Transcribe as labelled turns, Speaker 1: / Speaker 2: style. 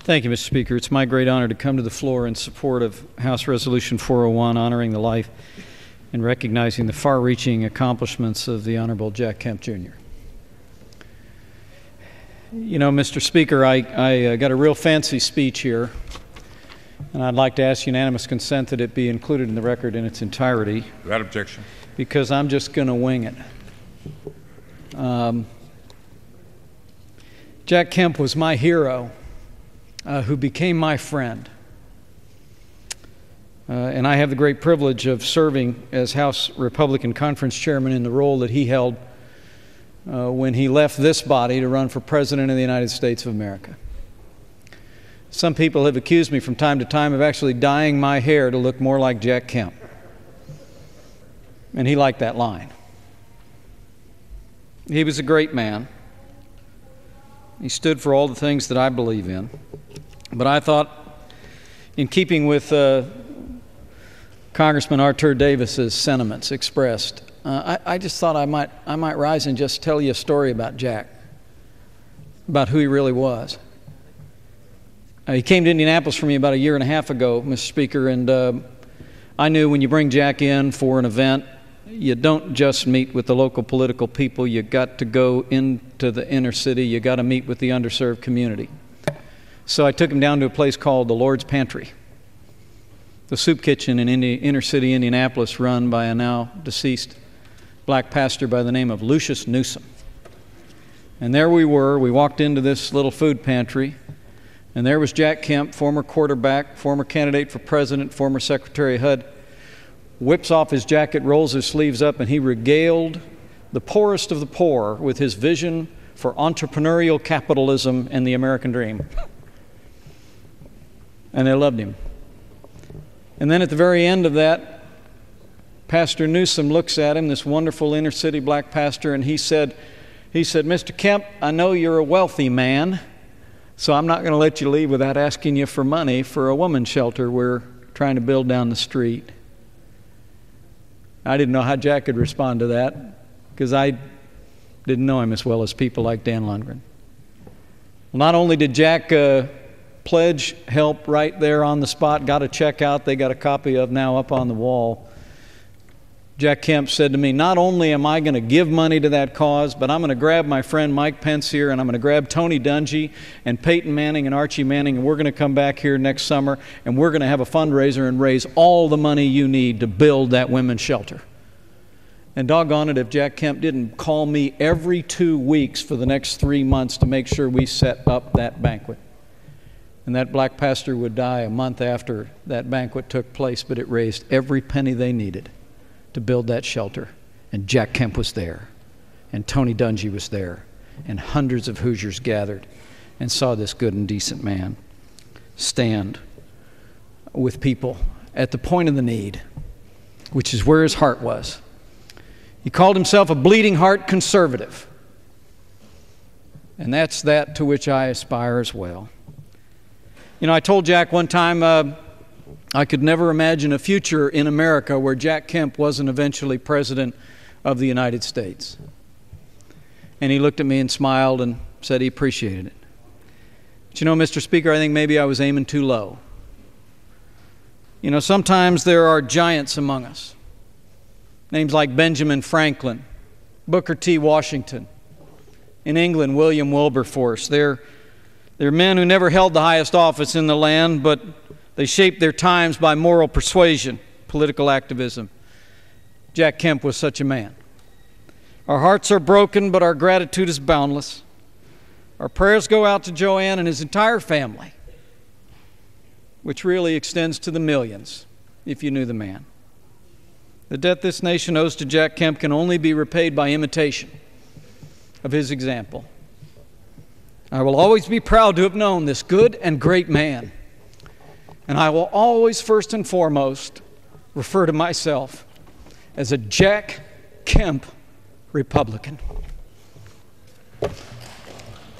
Speaker 1: Thank you, Mr. Speaker. It's my great honor to come to the floor in support of House Resolution 401, honoring the life and recognizing the far-reaching accomplishments of the Honorable Jack Kemp, Jr. You know, Mr. Speaker, I got a real fancy speech here, and I'd like to ask unanimous consent that it be included in the record in its entirety.
Speaker 2: Without objection.
Speaker 1: Because I'm just going to wing it. Jack Kemp was my hero, who became my friend. And I have the great privilege of serving as House Republican Conference Chairman in the role that he held when he left this body to run for President of the United States of America. Some people have accused me from time to time of actually dyeing my hair to look more like Jack Kemp. And he liked that line. He was a great man. He stood for all the things that I believe in. But I thought, in keeping with Congressman Arthur Davis's sentiments expressed, I just thought I might rise and just tell you a story about Jack, about who he really was. He came to Indianapolis for me about a year and a half ago, Mr. Speaker, and I knew when you bring Jack in for an event, you don't just meet with the local political people. You got to go into the inner city. You got to meet with the underserved community. So I took him down to a place called the Lord's Pantry, the soup kitchen in inner city Indianapolis, run by a now deceased black pastor by the name of Lucius Newsom. And there we were. We walked into this little food pantry, and there was Jack Kemp, former quarterback, former candidate for president, former Secretary of HUD, whips off his jacket, rolls his sleeves up, and he regaled the poorest of the poor with his vision for entrepreneurial capitalism and the American dream. And they loved him. And then at the very end of that, Pastor Newsom looks at him, this wonderful inner city black pastor, and he said, "Mr. Kemp, I know you're a wealthy man, so I'm not going to let you leave without asking you for money for a woman's shelter we're trying to build down the street." I didn't know how Jack could respond to that because I didn't know him as well as people like Dan Lundgren. Well, not only did Jack pledge help right there on the spot, got a check out they got a copy of now up on the wall. Jack Kemp said to me, "Not only am I going to give money to that cause, but I'm going to grab my friend Mike Pence here, and I'm going to grab Tony Dungy and Peyton Manning and Archie Manning, and we're going to come back here next summer, and we're going to have a fundraiser and raise all the money you need to build that women's shelter." And doggone it if Jack Kemp didn't call me every 2 weeks for the next 3 months to make sure we set up that banquet. And that black pastor would die a month after that banquet took place, but it raised every penny they needed to build that shelter. And Jack Kemp was there, and Tony Dungy was there, and hundreds of Hoosiers gathered and saw this good and decent man stand with people at the point of the need, which is where his heart was. He called himself a bleeding heart conservative, and that's that to which I aspire as well. You know, I told Jack one time I could never imagine a future in America where Jack Kemp wasn't eventually President of the United States. And he looked at me and smiled and said he appreciated it. But you know, Mr. Speaker, I think maybe I was aiming too low. You know, sometimes there are giants among us. Names like Benjamin Franklin, Booker T. Washington. In England, William Wilberforce. They're men who never held the highest office in the land, but they shaped their times by moral persuasion, political activism. Jack Kemp was such a man. Our hearts are broken, but our gratitude is boundless. Our prayers go out to Joanne and his entire family, which really extends to the millions, if you knew the man. The debt this nation owes to Jack Kemp can only be repaid by imitation of his example. I will always be proud to have known this good and great man. And I will always, first and foremost, refer to myself as a Jack Kemp Republican.